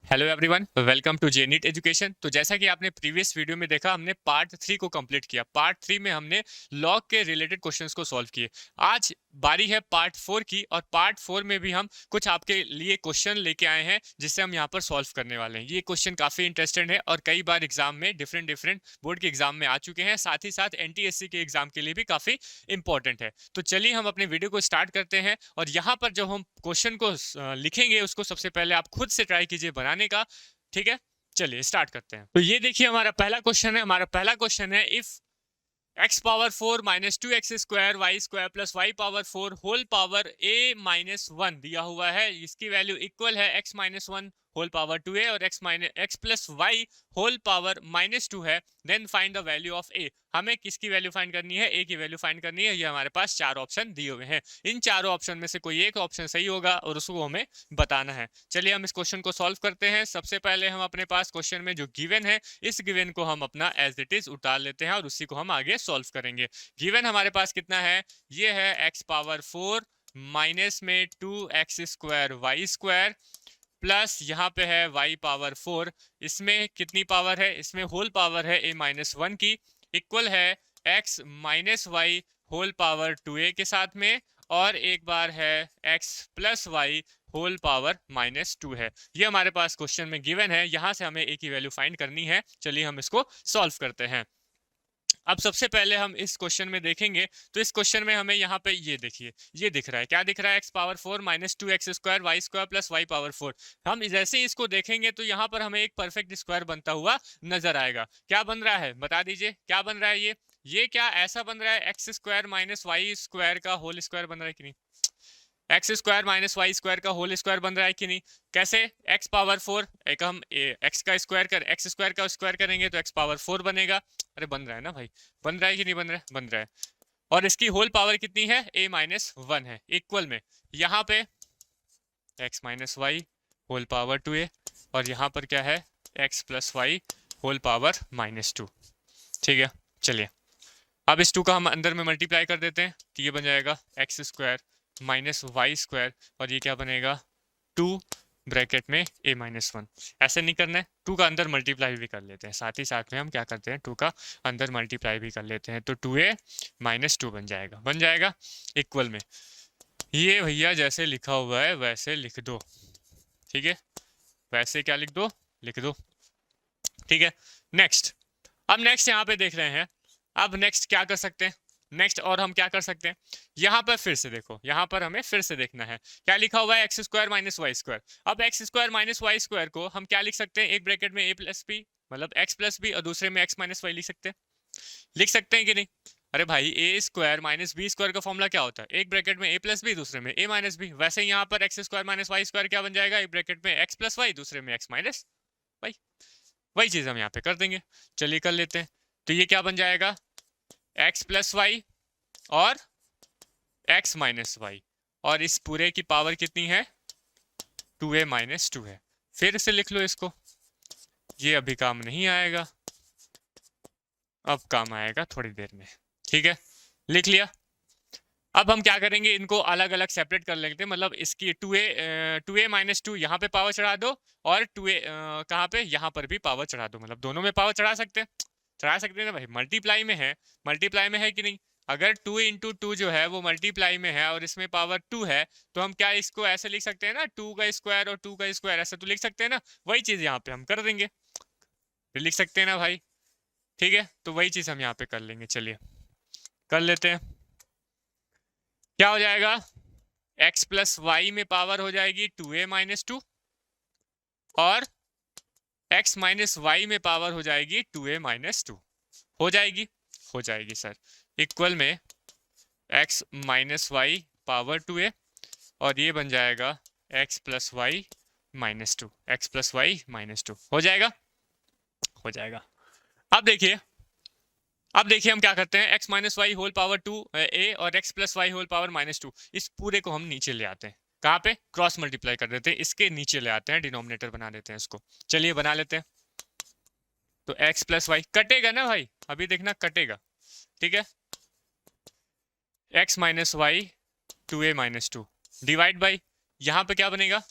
Hello everyone, welcome to Zenith education. तो जैसा कि आपने प्रीवियस वीडियो में देखा, हमने पार्ट 3 को कंप्लीट किया। पार्ट 3 में हमने लॉग के रिलेटेड क्वेश्चंस को सॉल्व किए। आज बारी है पार्ट 4 की, और पार्ट 4 में भी हम कुछ आपके लिए क्वेश्चन लेके आए हैं जिससे हम यहाँ पर सॉल्व करने वाले हैं। ये क्वेश्चन काफी इंटरेस्टेड है और कई बार एग्जाम में डिफरेंट बोर्ड के एग्जाम में आ चुके हैं, साथ ही साथ एनटीएससी के एग्जाम के लिए भी काफी इंपॉर्टेंट है। तो चलिए हम अपने वीडियो को स्टार्ट करते हैं, और यहाँ पर जब हम क्वेश्चन को लिखेंगे उसको सबसे पहले आप खुद से ट्राई कीजिए बनाने का। ठीक है, चलिए स्टार्ट करते हैं। तो ये देखिए हमारा पहला क्वेश्चन है if x power 4 minus two x square y square plus y power 4 whole power a minus 1 दिया हुआ है। इसकी वैल्यू इक्वल है x minus 1 whole power 2a और x plus y whole power minus 2 है। Then find the value of a। हमें किसकी value find करनी है? a की वैल्यू फाइंड करनी है। ये हमारे पास चार ऑप्शन दिए हुए हैं। इन चारों ऑप्शन में से कोई एक ऑप्शन सही होगा और उसको हमें बताना है। चलिए हम इस क्वेश्चन को सॉल्व करते हैं। सबसे पहले हम अपने पास क्वेश्चन में जो गिवन है, इस गिवन को हम अपना एज इट इज उतार लेते हैं और उसी को हम आगे सॉल्व करेंगे। गिवन हमारे पास कितना है? ये है x पावर 4 माइनस में 2x square y square plus यहाँ पे है y पावर 4। इसमें कितनी पावर है? इसमें होल पावर है a माइनस 1 की, इक्वल है x minus y whole power 2a के साथ में, और एक बार है x plus y whole power minus 2 है। ये हमारे पास क्वेश्चन में गिवन है। यहां से हमें a की वैल्यू फाइंड करनी है। चलिए हम इसको सॉल्व करते हैं। अब सबसे पहले हम इस क्वेश्चन में देखेंगे, तो इस क्वेश्चन में हमें यहाँ पे ये देखिए, ये दिख रहा है। क्या दिख रहा है? X power 4 minus 2x square y square plus y power 4। हम जैसे ही इसको देखेंगे तो यहाँ पर हमें एक परफेक्ट स्क्वायर बनता हुआ नजर आएगा। क्या बन रहा है? बता दीजिए क्या बन रहा है। ये क्या ऐसा बन रहा है? X square minus y square का होल स्क्वायर बन रहा है कि नहीं? X square minus y square का होल स्क्वायर बन रहा है कि नहीं? कैसे? एक्स पावर 4, एक हम एक्स का स्क्वायर कर एक्स स्क्वायर का स्क्वायर करेंगे तो एक्स पावर 4 बनेगा। अरे बन रहा है ना भाई, बन रहा है कि नहीं बन रहा है? बन रहा है। और इसकी होल पावर कितनी है? a माइनस 1 है। इक्वल में यहाँ पे x minus y whole power 2a, और यहाँ पर क्या है? x plus y whole power minus 2। ठीक है, चलिए अब इस 2 का हम अंदर में मल्टीप्लाई कर देते हैं, तो ये बन जाएगा x square minus y square, और ये क्या बनेगा? 2 ब्रैकेट में a माइनस 1। ऐसे नहीं करना है, 2 का अंदर मल्टीप्लाई भी कर लेते हैं। साथ ही साथ में हम क्या करते हैं? 2 का अंदर मल्टीप्लाई भी कर लेते हैं, तो 2a माइनस 2 बन जाएगा इक्वल में। ये भैया जैसे लिखा हुआ है वैसे लिख दो। ठीक है, वैसे क्या लिख दो? लिख दो। ठीक है, नेक्स्ट। अब नेक्स्ट यहाँ पे देख रहे हैं। अब नेक्स्ट क्या कर सकते हैं? नेक्स्ट और हम क्या कर सकते हैं? यहाँ पर फिर से देखो, यहाँ पर हमें फिर से देखना है क्या लिखा हुआ है? X square minus y square. अब x square minus y square को हम क्या लिख सकते हैं? एक ब्रैकेट में a प्लस बी, मतलब एक्स प्लस बी, और दूसरे में एक्स माइनस वाई लिख सकते हैं कि नहीं? अरे भाई, ए स्क्वायर माइनस बी स्क्वायर का फॉर्मूला क्या होता है? एक ब्रैकेट में a प्लस बी, दूसरे में a माइनस बी। वैसे यहाँ पर x square minus y square क्या बन जाएगा? एक ब्रैकेट में x प्लस वाई, दूसरे में x माइनस वाई। वही चीज हम यहाँ पे कर देंगे। चलिए कर लेते हैं। तो ये क्या बन जाएगा? x प्लस वाई और x माइनस वाई, और इस पूरे की पावर कितनी है? 2a माइनस 2 है। फिर से लिख लो इसको। ये अभी काम नहीं आएगा, अब काम आएगा थोड़ी देर में। ठीक है, लिख लिया। अब हम क्या करेंगे? इनको अलग अलग सेपरेट कर लेते हैं। मतलब इसकी 2a माइनस 2 यहाँ पे पावर चढ़ा दो, और 2a कहाँ पे? यहाँ पर भी पावर चढ़ा दो। मतलब दोनों में पावर चढ़ा सकते हैं ना भाई। मल्टीप्लाई में है, मल्टीप्लाई में है कि नहीं? अगर 2 इंटू 2 जो है वो मल्टीप्लाई में है और इसमें पावर 2 है, तो हम क्या इसको ऐसे लिख सकते हैं ना, 2 का स्क्वायर और 2 का स्क्वायर, ऐसा तो लिख सकते हैं ना। वही चीज यहाँ पे हम कर देंगे, तो लिख सकते हैं ना भाई। ठीक है, तो वही चीज हम यहाँ पे कर लेंगे। चलिए कर लेते हैं। क्या हो जाएगा? x प्लस वाई में पावर हो जाएगी 2a माइनस 2, और x माइनस वाई में पावर हो जाएगी 2a माइनस 2। हो जाएगी सर। इक्वल में x minus y power 2a, और ये बन जाएगा x plus y minus 2। X plus y minus 2 हो जाएगा। अब देखिए हम क्या करते हैं? x minus y whole power 2a और x plus y whole power minus 2, इस पूरे को हम नीचे ले आते हैं। कहाँ पे? क्रॉस मल्टीप्लाई कर देते हैं, इसके नीचे ले आते हैं, डिनोमिनेटर बना देते हैं इसको। चलिए बना लेते हैं। तो x प्लस वाई कटेगा ना भाई, अभी देखना कटेगा। ठीक है, x minus y 2a minus 2 divide by, यहाँ पे क्या बनेगा?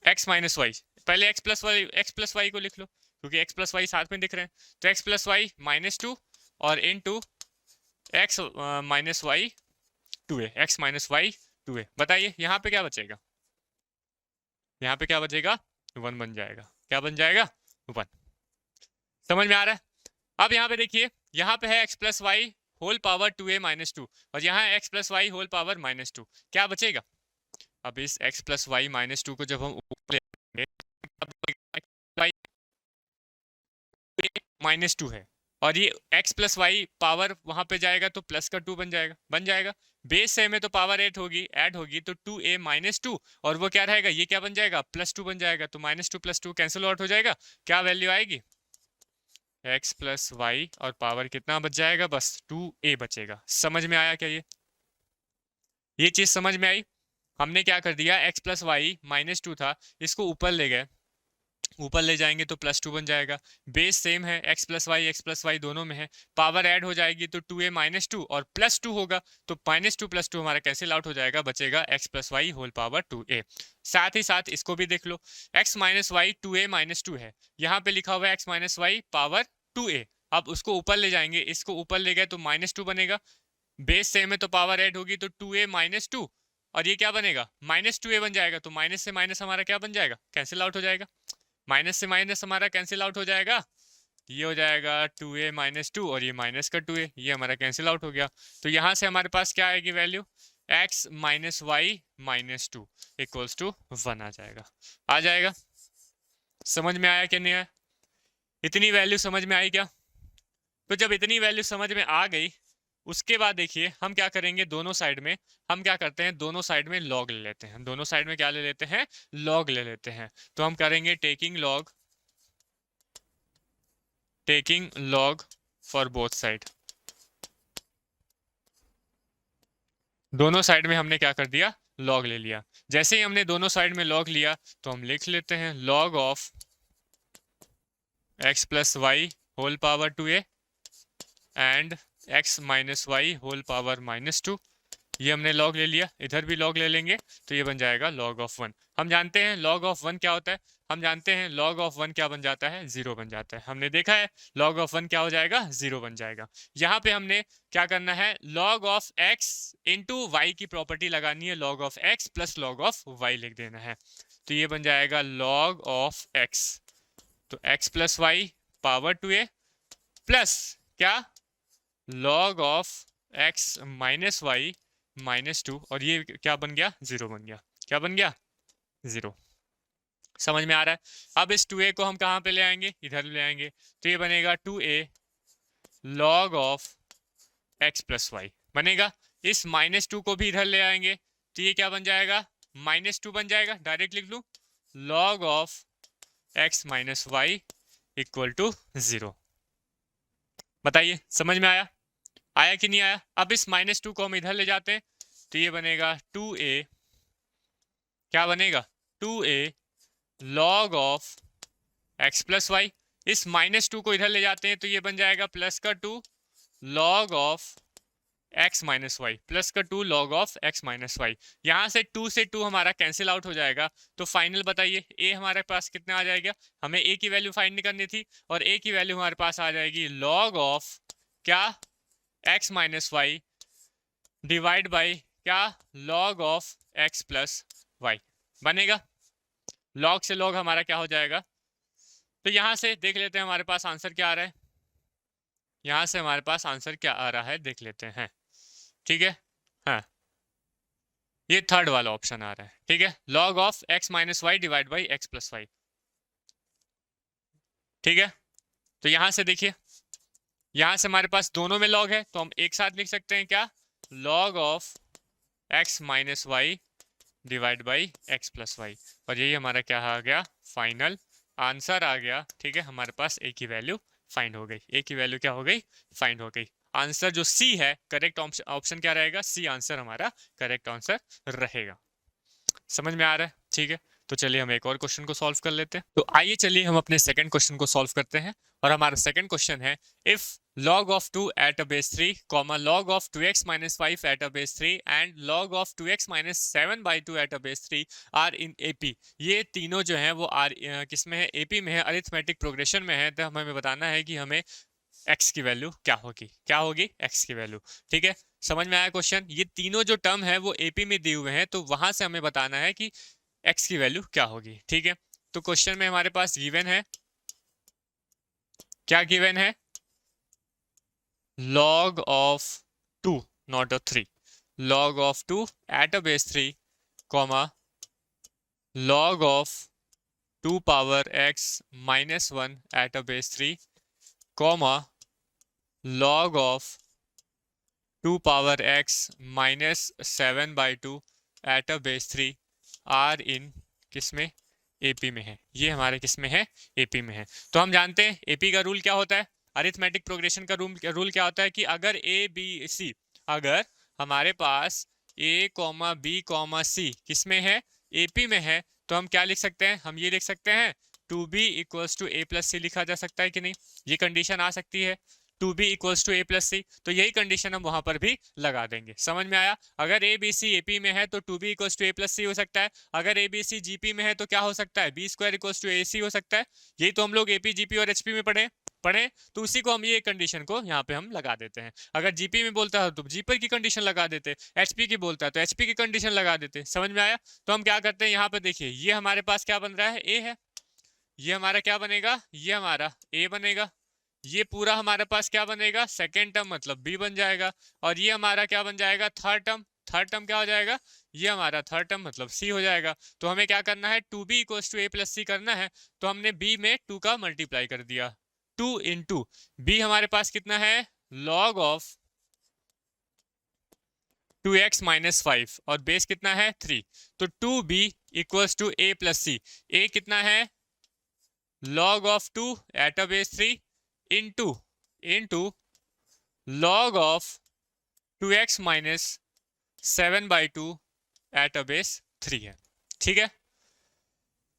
एक्स माइनस वाई, पहले एक्स प्लस वाई को लिख लो क्योंकि एक्स प्लस वाई साथ में दिख रहे हैं। तो एक्स प्लस वाई -2 और into x minus y 2a, x minus y 2a। बताइए यहाँ पे क्या बचेगा, यहाँ पे क्या बचेगा, 1 बन जाएगा। क्या बन जाएगा, 1। समझ में आ रहा है? अब यहाँ पे देखिए, यहाँ पे है x plus y whole power 2a -2 और यहाँ है x plus y whole power -2। क्या बचेगा? अब इस x प्लस वाई -2 को जब हम ऊपर लेंगे, -2 है और ये x प्लस वाई पावर वहां पे जाएगा तो प्लस का 2 बन जाएगा। बेस से में तो पावर ऐड होगी तो 2a -2 और वो क्या रहेगा, ये क्या बन जाएगा, +2 बन जाएगा। तो -2 + 2 कैंसिल आउट हो जाएगा। क्या वैल्यू आएगी, x प्लस वाई और पावर कितना बच जाएगा, बस 2a बचेगा। समझ में आया क्या? ये चीज समझ में आई? हमने क्या कर दिया, x प्लस वाई -2 था, इसको ऊपर ले गए, ऊपर ले जाएंगे तो +2 बन जाएगा। बेस सेम है, x प्लस वाई दोनों में है, पावर ऐड हो जाएगी तो 2a -2 और +2 होगा तो -2 + 2 हमारा कैंसिल आउट हो जाएगा, बचेगा x plus y whole power 2a। साथ ही साथ इसको भी देख लो, x माइनस वाई 2a -2 है, यहाँ पे लिखा हुआ है x minus y power 2a। अब उसको ऊपर ले जाएंगे, इसको ऊपर ले गए तो -2 बनेगा, बेस सेम है तो पावर ऐड होगी तो 2a -2 और ये क्या बनेगा, -2a बन जाएगा। तो माइनस से माइनस हमारा क्या बन जाएगा, कैंसिल आउट हो जाएगा। माइनस से माइनस हमारा कैंसिल आउट हो जाएगा, ये हो जाएगा 2a -2 और ये माइनस का 2a, ये हमारा कैंसिल आउट हो गया। तो यहाँ से हमारे पास क्या आएगी value, x minus y -2 equals to 1 आ जाएगा। आ जाएगा? समझ में आया क्या नहीं आया? इतनी वैल्यू समझ में आई क्या? तो जब इतनी वैल्यू समझ में आ गई, उसके बाद देखिए हम क्या करेंगे, दोनों साइड में हम क्या करते हैं, दोनों साइड में लॉग ले लेते हैं। दोनों साइड में क्या ले लेते हैं, लॉग ले लेते हैं। तो हम करेंगे taking log for both side. दोनों साइड में हमने क्या कर दिया, लॉग ले लिया। जैसे ही हमने दोनों साइड में लॉग लिया तो हम लिख लेते हैं log of x plus y whole power 2a and x minus y whole power -2। ये हमने लॉग ले लिया, इधर भी लॉग ले लेंगे तो ये बन जाएगा लॉग ऑफ 1। हम जानते हैं लॉग ऑफ 1 क्या होता है, हम जानते हैं लॉग ऑफ 1 क्या बन जाता है, 0 बन जाता है। हमने देखा है लॉग ऑफ 1 क्या हो जाएगा, 0 बन जाएगा। यहाँ पे हमने क्या करना है, log of x into y की प्रॉपर्टी लगानी है, log of x plus log of y लिख देना है। तो ये बन जाएगा लॉग ऑफ x, तो x plus y power 2a plus क्या, log of x minus y -2 और ये क्या बन गया, 0 बन गया। क्या बन गया, 0। समझ में आ रहा है? अब इस 2a को हम कहाँ पे ले आएंगे, इधर ले आएंगे तो ये बनेगा 2a log of x plus y बनेगा। इस -2 को भी इधर ले आएंगे तो ये क्या बन जाएगा, -2 बन जाएगा। डायरेक्ट लिख लूं log of x minus y equal to 0। बताइए समझ में आया, आया कि नहीं आया? अब इस -2 को हम इधर ले जाते हैं तो ये बनेगा 2a, क्या बनेगा, 2a log of x plus y. इस -2 को इधर ले जाते हैं तो ये बन जाएगा प्लस का 2 log of x minus y, plus का 2 log of x minus y. यहाँ से 2 से 2 हमारा कैंसिल आउट हो जाएगा। तो फाइनल बताइए a हमारे पास कितना आ जाएगा, हमें a की वैल्यू फाइंड करनी थी और a की वैल्यू हमारे पास आ जाएगी लॉग ऑफ क्या, x minus y divide by क्या, log of x plus y बनेगा। लॉग से लॉग हमारा क्या हो जाएगा, तो यहां से देख लेते हैं हमारे पास आंसर क्या आ रहा है। यहां से हमारे पास आंसर क्या आ रहा है देख लेते हैं, ठीक है। हाँ, ये थर्ड वाला ऑप्शन आ रहा है, ठीक है, log of x minus y divide by x plus y, ठीक है। तो यहां से देखिए, यहां से हमारे पास दोनों में लॉग है तो हम एक साथ लिख सकते हैं क्या, log of x minus y divide by x plus y और यही हमारा क्या आ गया, फाइनल आंसर आ गया, ठीक है। हमारे पास a की वैल्यू फाइंड हो गई, a की वैल्यू क्या हो गई, फाइंड हो गई। आंसर जो C है, करेक्ट ऑप्शन क्या रहेगा, C आंसर हमारा करेक्ट आंसर रहेगा। समझ में आ रहा है, ठीक है। तो चलिए हम एक और क्वेश्चन को सॉल्व कर लेते हैं। तो आइए चलिए हम अपने सेकंड क्वेश्चन को सॉल्व करते हैं। और हमारा सेकंड क्वेश्चन है, if log of 2 at a base 3, log of 2x minus 5 at a base 3 and log of 2x minus 7 by 2 at a base 3 are in AP। ये तीनों जो हैं वो किस में है, AP में है, अरिथमेटिक प्रोग्रेशन में है। तो हमें बताना है कि हमें x की वैल्यू क्या होगी, क्या होगी x की वैल्यू। ठीक है, समझ में आया क्वेश्चन। ये तीनों जो टर्म है वो AP में दिए हुए हैं, तो वहां से हमें बताना है कि x की वैल्यू क्या होगी। ठीक है, तो क्वेश्चन में हमारे पास गिवन है, क्या गिवन है, log of 2 not a 3, log of 2 at a base 3 comma log of 2 power x minus 1 at a base 3 comma log of 2 power x minus 7 by 2 at a base 3 are in किसमें, AP में है। ये हमारे किसमें है, AP में है। तो हम जानते हैं AP का रूल क्या होता है, अरिथमेटिक प्रोग्रेशन का रूल क्या होता है कि अगर ABC, अगर हमारे पास A, B, C किसमें है, AP में है, तो हम क्या लिख सकते हैं, हम ये लिख सकते हैं 2B equals to A plus C लिखा जा सकता है कि नहीं। ये कंडीशन आ सकती है 2B equals to A plus C, तो यही कंडीशन हम वहां पर भी लगा देंगे। समझ में आया। अगर ABC AP में है तो 2B equals to A plus C हो सकता है। अगर ABC GP में है तो क्या हो सकता है, B square equals to AC हो सकता है। यही तो हम लोग AP GP और HP में पढ़े, तो उसी को हम ये कंडीशन को यहाँ पे हम लगा देते हैं। अगर जीपी में बोलता है तो जीपी की कंडीशन लगा देते, एचपी की बोलता है तो एचपी की कंडीशन लगा देते। समझ में आया। तो हम क्या करते हैं, यहाँ पे देखिए ये हमारे पास क्या बन रहा है, ए है, ये हमारा क्या बनेगा, ये हमारा ए बनेगा, ये पूरा हमारे पास क्या बनेगा, सेकेंड टर्म मतलब बी बन जाएगा, और ये हमारा क्या बन जाएगा, थर्ड टर्म क्या हो जाएगा, ये हमारा थर्ड टर्म मतलब सी हो जाएगा। तो हमें क्या करना है, 2b equals to a plus c करना है, तो हमने b में 2 का मल्टीप्लाई कर दिया, 2 इंटू बी हमारे पास कितना है, लॉग ऑफ 2x माइनस 5 और बेस कितना है 3, तो 2b equals to a plus c, a कितना है log of 2 at a base 3 into log of 2x minus 7 by 2 at a base 3 है। ठीक है,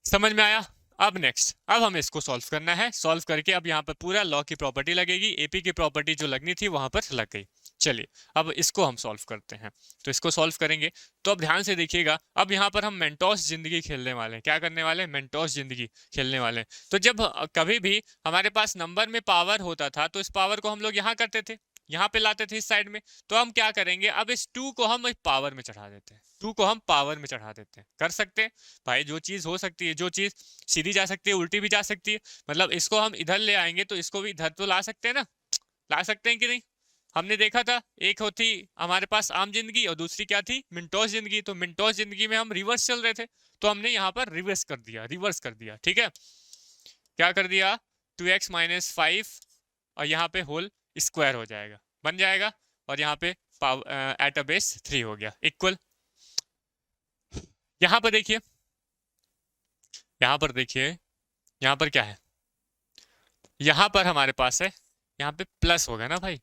समझ में आया। अब नेक्स्ट, अब हमें इसको सॉल्व करना है। सॉल्व करके अब यहाँ पर पूरा लॉ की प्रॉपर्टी लगेगी, एपी की प्रॉपर्टी जो लगनी थी वहां पर लग गई। चलिए अब इसको हम सॉल्व करते हैं। तो इसको सॉल्व करेंगे तो अब ध्यान से देखिएगा, अब यहाँ पर हम मेंटोस जिंदगी खेलने वाले हैं। क्या करने वाले हैं, मेंटोस जिंदगी खेलने वाले हैं। तो जब कभी भी हमारे पास नंबर में पावर होता था तो इस पावर को हम लोग यहाँ करते थे, यहाँ पे लाते थे इस साइड में। तो हम क्या करेंगे, अब इस 2 को हम पावर में चढ़ा देते हैं, 2 को हम पावर में चढ़ा देते हैं। कर सकते हैं भाई, जो चीज हो सकती है, जो चीज सीधी जा सकती है उल्टी भी जा सकती है। मतलब इसको हम इधर ले आएंगे तो इसको भी इधर तो ला सकते हैं ना, ला सकते हैं कि नहीं। हमने देखा था एक होती हमारे पास आम जिंदगी और दूसरी क्या थी, मिंटोस जिंदगी। तो मिंटोस जिंदगी में हम रिवर्स चल रहे थे, तो हमने यहाँ पर रिवर्स कर दिया। ठीक है, क्या कर दिया, 2x माइनस 5 और यहाँ पे होल स्क्वायर हो जाएगा, बन जाएगा, और यहाँ पे एट अ बेस 3 हो गया इक्वल। यहाँ पर देखिए, यहाँ पर क्या है, यहाँ पर हमारे पास है, यहाँ पे प्लस होगा ना भाई,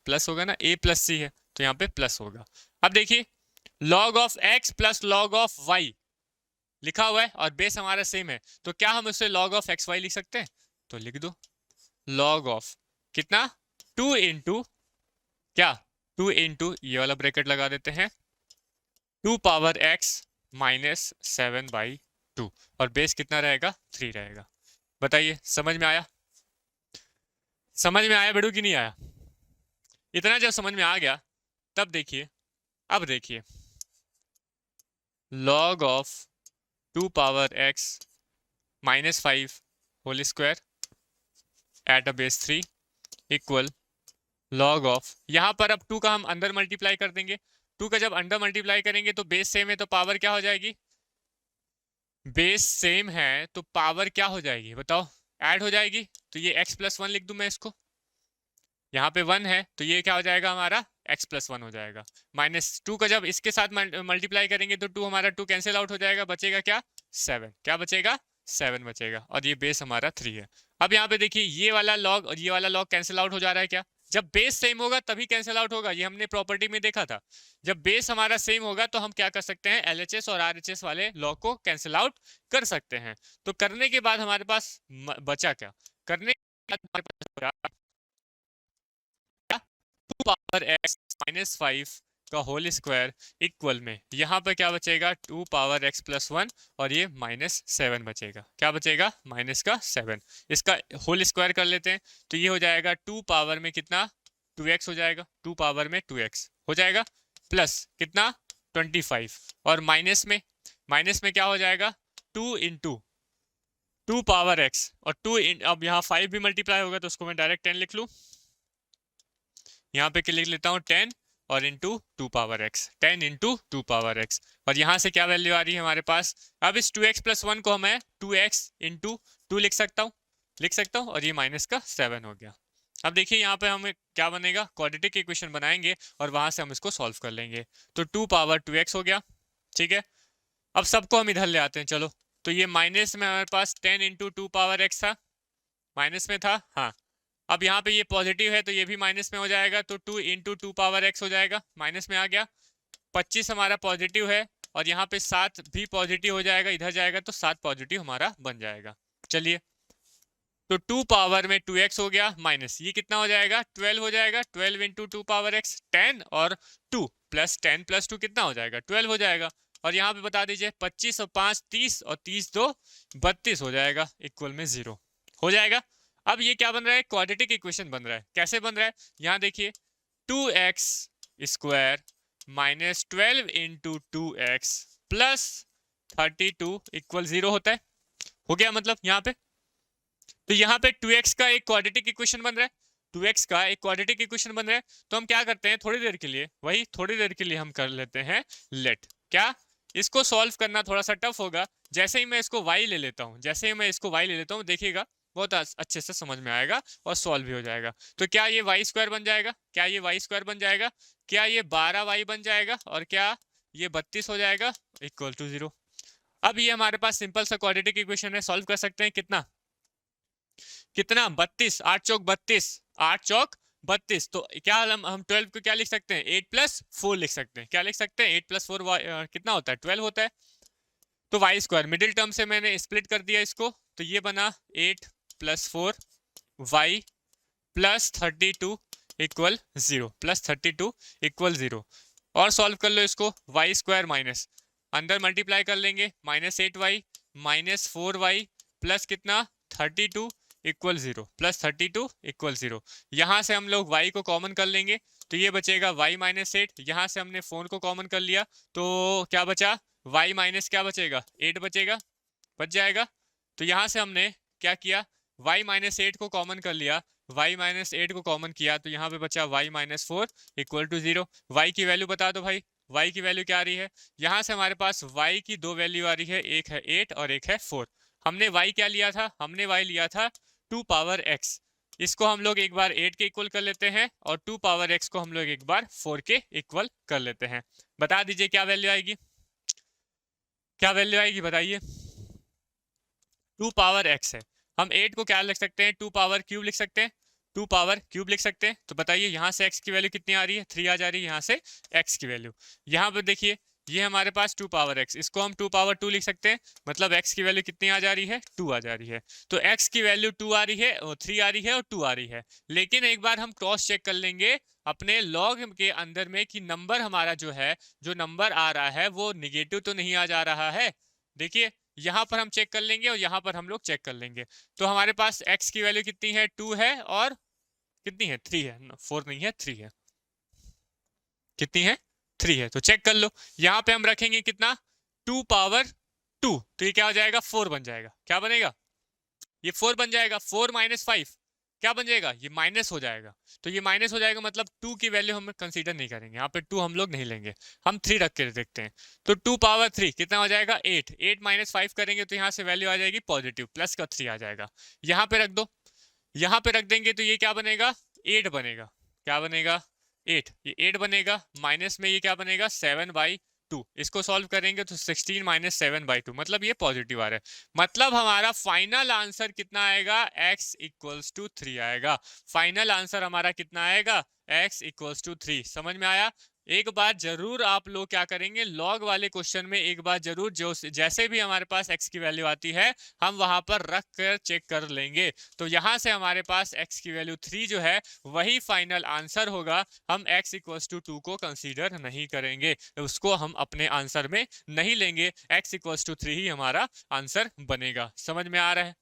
प्लस होगा ना, a प्लस सी है तो यहाँ पे प्लस होगा। अब देखिए log of x plus log of y लिखा हुआ है और बेस हमारा सेम है, तो क्या हम उसे log ऑफ एक्स वाई लिख सकते हैं, तो लिख दो log ऑफ कितना, 2 इंटू क्या, 2 इंटू ये वाला ब्रैकेट लगा देते हैं, 2 पावर x माइनस 7 बाई 2 और बेस कितना रहेगा, 3 रहेगा। बताइए समझ में आया, समझ में आया बेड़ू की नहीं आया। इतना जब समझ में आ गया तब देखिए, अब देखिए log of 2 power x minus 5 whole square at a base 3 equal log of, यहाँ पर अब 2 का हम अंदर मल्टीप्लाई कर देंगे, 2 का जब अंदर मल्टीप्लाई करेंगे तो बेस सेम है तो पावर क्या हो जाएगी, बेस सेम है तो पावर क्या हो जाएगी बताओ, ऐड हो जाएगी। तो ये x प्लस 1 लिख दूं मैं इसको, यहाँ पे 1 है तो ये क्या हो जाएगा हमारा x प्लस 1 हो जाएगा, माइनस 2 का जब इसके साथ मल्टीप्लाई करेंगे तो 2 हमारा 2 कैंसिल आउट हो जाएगा, बचेगा क्या 7, क्या बचेगा 7 बचेगा, और ये बेस हमारा 3 है। अब यहाँ पे देखिए ये वाला लॉग और ये वाला लॉग कैंसिल आउट हो जा रहा है क्या, जब बेस सेम होगा तभी कैंसिल आउट होगा, ये हमने प्रॉपर्टी में देखा था। जब बेस हमारा सेम होगा तो हम क्या कर सकते हैं, एलएचएस और आरएचएस वाले लॉ को कैंसिल आउट कर सकते हैं। तो करने के बाद हमारे पास बचा क्या, करने के बाद हमारे पास बचा 2 पावर x माइनस 5 का होल स्क्वायर इक्वल में यहाँ पे क्या बचेगा 2 पावर x प्लस 1 और ये माइनस 7 बचेगा। क्या बचेगा, माइनस का 7। इसका होल स्क्वायर कर लेते हैं तो ये हो जाएगा 2 पावर में कितना 2x हो जाएगा, 2 पावर में 2x हो जाएगा, प्लस कितना 25 और माइनस में क्या हो जाएगा 2 इंटू 2 पावर x और 2 अब यहाँ 5 भी मल्टीप्लाई होगा तो उसको मैं डायरेक्ट 10 लिख लूँ, यहाँ पे लिख लेता हूँ 10 और into 2 power x, 10 into 2 power x और यहाँ से क्या वैल्यू आ रही है हमारे पास। अब इस 2x प्लस 1 को मैं 2x इंटू 2 लिख सकता हूँ और ये माइनस का 7 हो गया। अब देखिए यहाँ पे हमें क्या बनेगा, क्वाड्रेटिक इक्वेशन बनाएंगे और वहां से हम इसको सॉल्व कर लेंगे। तो 2 पावर 2x हो गया, ठीक है। अब सबको हम इधर ले आते हैं, चलो। तो ये माइनस में हमारे पास 10 इंटू 2 पावर x था, माइनस में था, हाँ। अब यहाँ पे ये पॉजिटिव है तो ये भी माइनस में हो जाएगा, तो 2 इंटू 2 पावर x हो जाएगा, माइनस में आ गया। 25 हमारा पॉजिटिव है और यहाँ पे 7 भी पॉजिटिव हो जाएगा, इधर जाएगा तो 7 पॉजिटिव हमारा बन जाएगा। चलिए, तो 2 पावर में 2x हो गया माइनस, ये कितना हो जाएगा 12 हो जाएगा, 12 इंटू 2 पावर x 10 और 2 प्लस 10 प्लस 2 कितना हो जाएगा 12 हो जाएगा। और यहाँ पे बता दीजिए 25 और 5 30 और 30 2 32 हो जाएगा, इक्वल में 0 हो जाएगा। अब ये क्या बन रहा है, क्वाड्रेटिक इक्वेशन बन रहा है। कैसे बन रहा है, यहाँ देखिए 2x square minus 12 into 2x plus 32 equal 0 होता है, हो गया मतलब यहाँ पे। तो यहाँ पे 2x का एक क्वाड्रेटिक इक्वेशन बन रहा है, 2x का एक क्वाड्रेटिक इक्वेशन बन रहा है। तो हम क्या करते हैं, थोड़ी देर के लिए, वही थोड़ी देर के लिए हम कर लेते हैं लेट। क्या, इसको सॉल्व करना थोड़ा सा टफ होगा। जैसे ही मैं इसको y ले लेता हूँ, देखिएगा बहुत अच्छे से समझ में आएगा और सॉल्व भी हो जाएगा। तो क्या ये वाई स्क्वायर बन जाएगा, क्या ये वाई स्क्वायर बन जाएगा, क्या ये 12y बन जाएगा और क्या ये 32 हो जाएगा, इक्वल टू 0। अब ये हमारे पास सिंपल सा क्वाड्रेटिक इक्वेशन है, सॉल्व कर सकते हैं। कितना 32, 8 चौक 32, 8 चौक 32। तो क्या हम 12 को क्या लिख सकते हैं, 8 प्लस 4 लिख सकते हैं। क्या लिख सकते हैं, 8 प्लस 4 कितना होता है 12 होता है। तो वाई स्क्वायर मिडिल टर्म से मैंने स्प्लिट कर दिया इसको, तो ये बना 8 plus 4 y plus 32 equal 0, plus 32 equal 0। और सॉल्व कर लो इसको, वाई स्क्वायर माइनस अंदर मल्टीप्लाई कर लेंगे, minus 8y minus 4y plus कितना 32 इक्वल 0, प्लस 32 इक्वल 0। यहाँ से हम लोग y को कॉमन कर लेंगे तो ये बचेगा y माइनस 8। यहाँ से हमने 4 को कॉमन कर लिया तो क्या बचा, y माइनस क्या बचेगा 8 बचेगा, बच जाएगा। तो यहाँ से हमने क्या किया, y माइनस 8 को कॉमन कर लिया, y माइनस 8 को कॉमन किया तो यहाँ पे बचा y minus 4 equal to 0। y की वैल्यू बता दो भाई, y की वैल्यू क्या आ रही है, यहाँ से हमारे पास y की दो वैल्यू आ रही है, एक है 8 और एक है 4। हमने y क्या लिया था, हमने y लिया था 2 पावर x। इसको हम लोग एक बार 8 के इक्वल कर लेते हैं और 2 पावर x को हम लोग एक बार 4 के इक्वल कर लेते हैं। बता दीजिए क्या वैल्यू आएगी, क्या वैल्यू आएगी बताइए। 2 पावर x है, हम 8 को क्या लिख सकते हैं, 2 पावर क्यूब लिख सकते हैं, 2 पावर क्यूब लिख सकते हैं। तो बताइए यहाँ से x की वैल्यू कितनी आ रही है, 3 आ जा रही है यहाँ से x की वैल्यू। यहाँ पर देखिए ये हमारे पास 2 पावर x, इसको हम 2 पावर 2 लिख सकते हैं, मतलब x की वैल्यू कितनी आ जा रही है 2 आ जा रही है। तो x की वैल्यू 2 आ रही है और 3 आ रही है और 2 आ रही है। लेकिन एक बार हम क्रॉस चेक कर लेंगे अपने लॉग के अंदर में कि नंबर हमारा जो है, जो नंबर आ रहा है वो निगेटिव तो नहीं आ जा रहा है। देखिए यहाँ पर हम चेक कर लेंगे और यहाँ पर हम लोग चेक कर लेंगे। तो हमारे पास x की वैल्यू कितनी है 2 है और कितनी है 3 है, 4 नहीं है 3 है, कितनी है 3 है। तो चेक कर लो, यहाँ पे हम रखेंगे कितना 2 पावर 2, तो ये क्या हो जाएगा 4 बन जाएगा। क्या बनेगा, ये 4 बन जाएगा। 4 माइनस 5 क्या बन जाएगा, ये माइनस हो जाएगा। तो ये माइनस हो जाएगा मतलब 2 की वैल्यू हम कंसीडर नहीं करेंगे, यहाँ पे 2 हम लोग नहीं लेंगे, हम 3 रख के देखते हैं। तो 2 पावर 3 कितना हो जाएगा 8, 8 माइनस 5 करेंगे तो यहाँ से वैल्यू आ जाएगी पॉजिटिव, प्लस का 3 आ जाएगा। यहाँ पे रख दो, यहाँ पे रख देंगे तो ये क्या बनेगा 8 बनेगा। क्या बनेगा 8, ये 8 बनेगा। माइनस में ये क्या बनेगा 7y 2, इसको सॉल्व करेंगे तो 16 माइनस 7/2, मतलब ये पॉजिटिव आ रहा है। मतलब हमारा फाइनल आंसर कितना आएगा, x इक्वल्स टू 3 आएगा। फाइनल आंसर हमारा कितना आएगा, x इक्वल्स टू 3। समझ में आया। एक बार जरूर आप लोग क्या करेंगे, लॉग वाले क्वेश्चन में एक बार जरूर जो जैसे भी हमारे पास x की वैल्यू आती है हम वहां पर रख कर चेक कर लेंगे। तो यहां से हमारे पास x की वैल्यू 3 जो है वही फाइनल आंसर होगा। हम x इक्वल्स टू 2 को कंसीडर नहीं करेंगे, उसको हम अपने आंसर में नहीं लेंगे। x इक्वल्स टू 3 ही हमारा आंसर बनेगा। समझ में आ रहा है,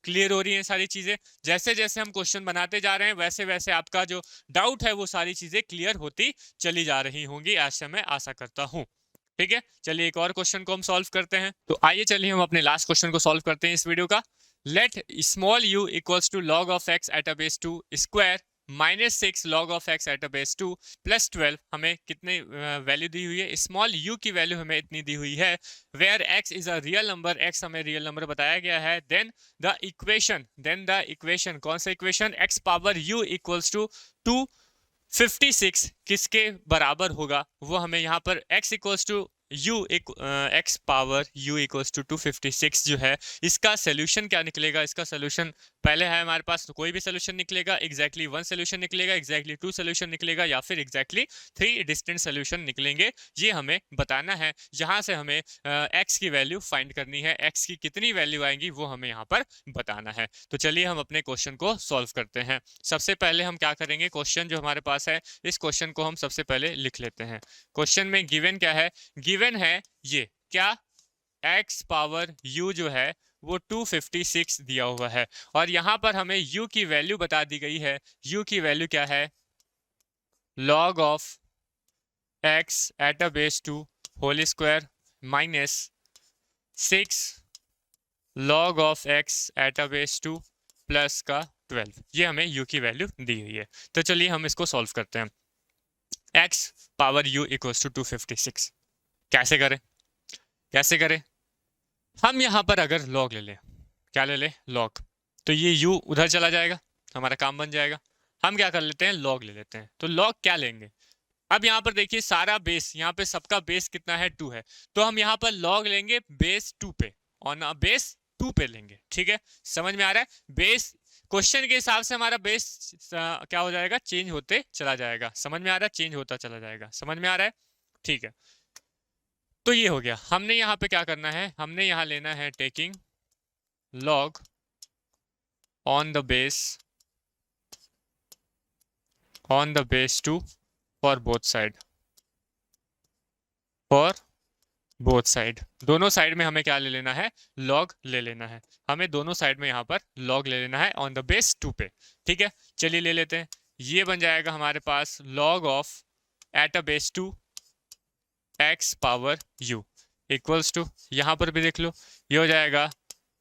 क्लियर हो रही है सारी चीजें। जैसे जैसे हम क्वेश्चन बनाते जा रहे हैं वैसे वैसे आपका जो डाउट है वो सारी चीजें क्लियर होती चली जा रही होंगी, ऐसा मैं आशा करता हूं। ठीक है, चलिए एक और क्वेश्चन को हम सॉल्व करते हैं। तो आइए चलिए हम अपने लास्ट क्वेश्चन को सॉल्व करते हैं इस वीडियो का। Let small u equals to log of x at a base 2 square -6 log of x at a base 2 plus 12। हमें कितने वैल्यू दी हुई है, स्मॉल u की वैल्यू हमें इतनी दी हुई है। Where x is a real number, x हमें रियल नंबर बताया गया है। देन द इक्वेशन कौन सा equation, x power u equals to 256 किसके बराबर होगा, वो हमें यहाँ पर x equals to x power u equals to 256 जो है इसका सोल्यूशन क्या निकलेगा। इसका सोल्यूशन पहले है हमारे पास, तो कोई भी सोल्यूशन निकलेगा, एग्जैक्टली 1 सोल्यूशन निकलेगा, एग्जैक्टली 2 सोल्यूशन निकलेगा, या फिर एग्जैक्टली 3 डिस्टेंट सोल्यूशन निकलेंगे। ये हमें बताना है। यहाँ से हमें x की वैल्यू फाइंड करनी है, x की कितनी वैल्यू आएंगी वो हमें यहाँ पर बताना है। तो चलिए हम अपने क्वेश्चन को सॉल्व करते हैं। सबसे पहले हम क्या करेंगे, क्वेश्चन जो हमारे पास है इस क्वेश्चन को हम सबसे पहले लिख लेते हैं। क्वेश्चन में गिवन क्या है, गिवन है ये क्या, x पावर u जो है वो 256 दिया हुआ है, और यहां पर हमें u की वैल्यू बता दी गई है। u की वैल्यू क्या है, log of x at a base 2 whole square -6 log of x at a base 2 plus का 12। ये हमें u की वैल्यू दी हुई है। तो चलिए हम इसको सॉल्व करते हैं। x power u equals to 256 कैसे करें, कैसे करें। हम यहां पर अगर लॉग ले लें, क्या ले लें, लॉग, तो ये u उधर चला जाएगा, हमारा काम बन जाएगा। हम क्या कर लेते हैं, लॉग ले लेते हैं। तो लॉग क्या लेंगे, अब यहाँ पर देखिए सारा बेस, यहाँ पे सबका बेस कितना है, 2 है। तो हम यहाँ पर लॉग लेंगे बेस 2 पे, और बेस 2 पे लेंगे। ठीक है, समझ में आ रहा है। बेस क्वेश्चन के हिसाब से हमारा बेस क्या हो जाएगा, चेंज होते चला जाएगा। समझ में आ रहा है, चेंज होता चला जाएगा। समझ में आ रहा है, ठीक है। तो ये हो गया। हमने यहाँ पे क्या करना है, हमने यहाँ लेना है taking log on the base 2 for both side, दोनों साइड में हमें क्या ले लेना है, log ले लेना है। हमें दोनों साइड में यहाँ पर log ले लेना है ऑन द बेस 2 पे। ठीक है, चलिए ले लेते हैं। ये बन जाएगा हमारे पास log of at a base 2 x power u equals to, यहाँ पर भी देख लो, ये हो जाएगा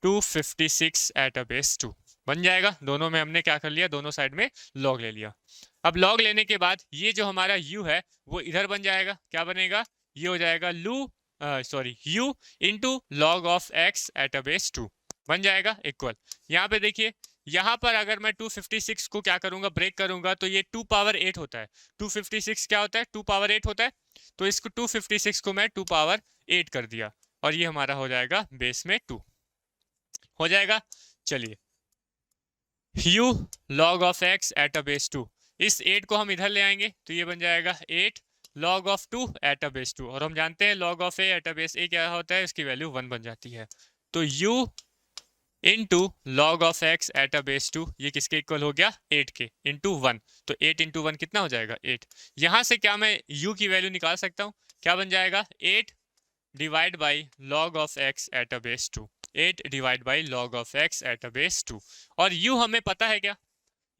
256 एट अ बेस 2 बन जाएगा। दोनों में हमने क्या कर लिया, दोनों साइड में लॉग ले लिया। अब लॉग लेने के बाद ये जो हमारा u है वो इधर बन जाएगा, क्या बनेगा, ये हो जाएगा u into log of x at a base 2 बन जाएगा इक्वल। यहाँ पे देखिए, यहाँ पर अगर मैं 256 को क्या करूंगा, ब्रेक करूंगा, तो ये 2 पावर 8 होता है। 256 क्या होता है, 2 पावर 8 होता है। तो इसको 256 को मैं 2 पावर 8 कर दिया, और ये हमारा हो जाएगा बेस में 2 हो जाएगा। चलिए u log of x at a base 2, इस 8 को हम इधर ले आएंगे तो ये बन जाएगा 8 log of 2 eight a base 2, और हम जानते हैं log of a eight a base a क्या होता है, इसकी वैल्यू 1 बन जाती है। तो u into log of x at a base 2, ये किसके इक्वल हो गया, 8 के इंटू 1। तो 8 इंटू 1 कितना हो जाएगा, 8। यहां से क्या मैं u की वैल्यू निकाल सकता हूं, क्या बन जाएगा, 8 divide by log of x at a base 2, 8 divide by log of x at a base 2। और u हमें पता है क्या,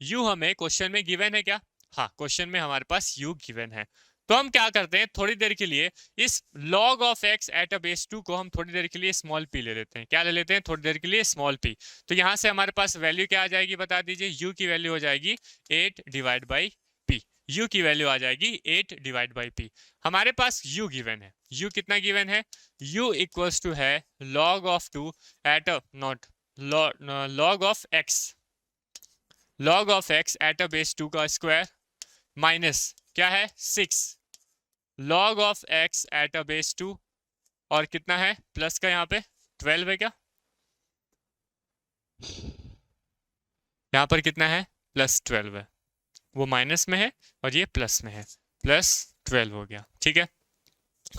u हमें क्वेश्चन में गिवन है क्या, हाँ क्वेश्चन में हमारे पास u गिवन है। तो हम क्या करते हैं, थोड़ी देर के लिए इस log of x at a base 2 को हम थोड़ी देर के लिए स्मॉल p ले लेते हैं। क्या ले लेते हैं, थोड़ी देर के लिए स्मॉल p। तो यहां से हमारे पास वैल्यू क्या आ जाएगी, बता दीजिए। u की वैल्यू हो जाएगी 8 डिवाइड बाई p, u की वैल्यू आ जाएगी 8 डिवाइड बाई p। हमारे पास u गिवन है, u कितना गिवन है, u इक्वल्स टू है log of 2 at not log of x at a base 2 का स्क्वायर माइनस क्या है 6 log of x at a base 2 और कितना है प्लस का यहाँ पे 12 है क्या, यहाँ पर कितना है +12 है, वो माइनस में है और ये प्लस में है, +12 हो गया। ठीक है,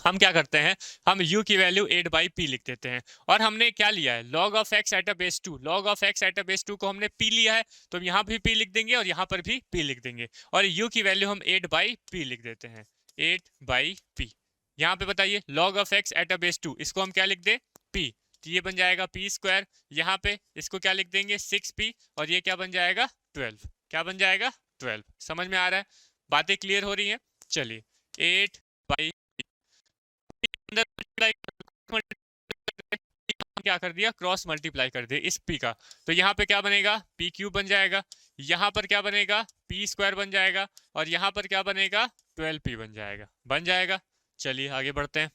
हम क्या करते हैं, हम u की वैल्यू 8/p लिख देते हैं और हमने क्या लिया है log of x at a base 2, log of x at a base 2 को हमने p लिया है तो यहाँ भी p लिख देंगे और यहाँ पर भी p लिख देंगे और u की वैल्यू हम 8/p लिख देते हैं, 8/p। यहाँ पे बताइए log of x at a base 2, इसको हम क्या लिख दें p, तो ये बन जाएगा p², यहाँ पे इसको क्या लिख देंगे 6p और ये क्या बन जाएगा 12, क्या बन जाएगा 12। समझ में आ रहा है, बातें क्लियर हो रही हैं। चलिए 8/, क्या कर दिया क्रॉस मल्टीप्लाई कर दिया इस p का, तो यहाँ पे क्या बनेगा p³ बन जाएगा, यहाँ पर क्या बनेगा p² बन जाएगा और यहाँ पर क्या बनेगा 12p बन जाएगा, बन जाएगा। चलिए आगे बढ़ते हैं।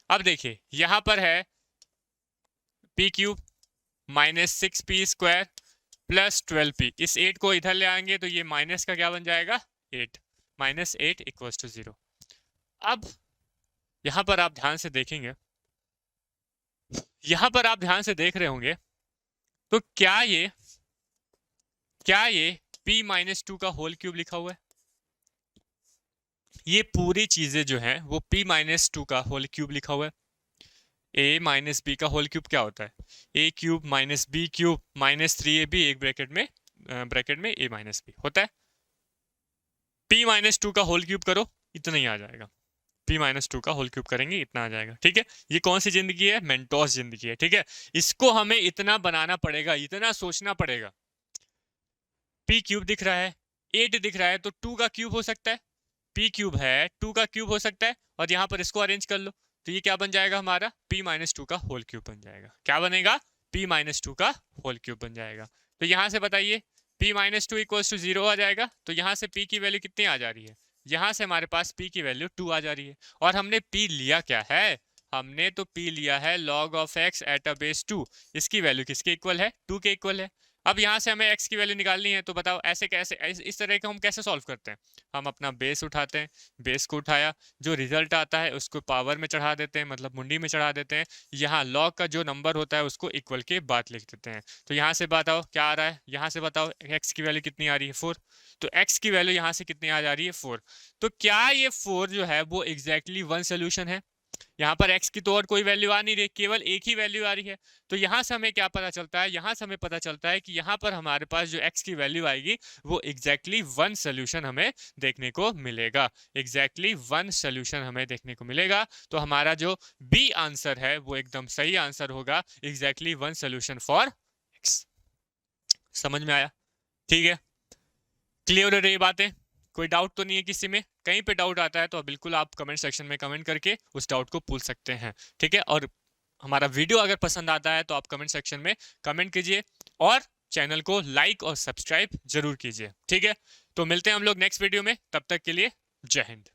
अब देखिए यहाँ पर है p³ -6p² प्लस 12p, इस 8 को इधर ले आएंगे तो ये माइनस का क्या बन जाएगा 8, -8 = 0। अब यहाँ पर आप ध्यान से देखेंगे, यहाँ पर आप ध्यान से देख रहे होंगे तो क्या ये p-2 का होल क्यूब लिखा हुआ है, ये पूरी चीजें जो हैं वो p-2 का होल क्यूब लिखा हुआ है। a - b का होल क्यूब क्या होता है, a³ - b³ -3ab एक ब्रैकेट में a - b होता है। p-2 का होल क्यूब करो इतना ही आ जाएगा, p-2 का होल क्यूब करेंगे इतना आ जाएगा। ठीक है, ये कौन सी जिंदगी है, मेंटोस जिंदगी है। ठीक है, इसको हमें इतना बनाना पड़ेगा, इतना सोचना पड़ेगा। p³ दिख रहा है, 8 दिख रहा है तो 2 का क्यूब हो सकता है, p³ है 2 का क्यूब हो सकता है और यहाँ पर इसको अरेंज कर लो तो ये क्या बन जाएगा हमारा p-2 का होल क्यूब बन जाएगा। क्या बनेगा p-2 का होल क्यूब बन जाएगा। तो यहाँ से बताइए p-2 = 0 आ जाएगा, तो यहाँ से p की वैल्यू कितनी आ जा रही है, यहाँ से हमारे पास p की वैल्यू 2 आ जा रही है और हमने p लिया क्या है, हमने तो p लिया है log of x at a base 2, इसकी वैल्यू किसके इक्वल है 2 के इक्वल है। अब यहाँ से हमें x की वैल्यू निकालनी है तो बताओ ऐसे कैसे, इस तरह का हम कैसे सॉल्व करते हैं, हम अपना बेस उठाते हैं, बेस को उठाया जो रिजल्ट आता है उसको पावर में चढ़ा देते हैं, मतलब मुंडी में चढ़ा देते हैं, यहाँ log का जो नंबर होता है उसको इक्वल के बाद लिख देते हैं। तो यहाँ से बताओ क्या आ रहा है, यहाँ से बताओ x की वैल्यू कितनी आ रही है 4, तो x की वैल्यू यहाँ से कितनी आ जा रही है 4। तो क्या ये 4 जो है वो एग्जैक्टली वन सोल्यूशन है, यहाँ पर x की तो और कोई वैल्यू आ नहीं रही, केवल एक ही वैल्यू आ रही है। तो यहाँ से हमें क्या पता चलता है, यहाँ से हमें पता चलता है कि यहाँ पर हमारे पास जो x की वैल्यू आएगी वो एग्जैक्टली वन सोल्यूशन हमें देखने को मिलेगा, एग्जैक्टली वन सोल्यूशन हमें देखने को मिलेगा। तो हमारा जो बी आंसर है वो एकदम सही आंसर होगा, exactly one solution for x। समझ में आया, ठीक है, क्लियर हो रही बातें, कोई डाउट तो नहीं है किसी में, कहीं पे डाउट आता है तो बिल्कुल आप कमेंट सेक्शन में कमेंट करके उस डाउट को पूछ सकते हैं। ठीक है, और हमारा वीडियो अगर पसंद आता है तो आप कमेंट सेक्शन में कमेंट कीजिए और चैनल को लाइक और सब्सक्राइब जरूर कीजिए। ठीक है, तो मिलते हैं हम लोग नेक्स्ट वीडियो में, तब तक के लिए जय हिंद।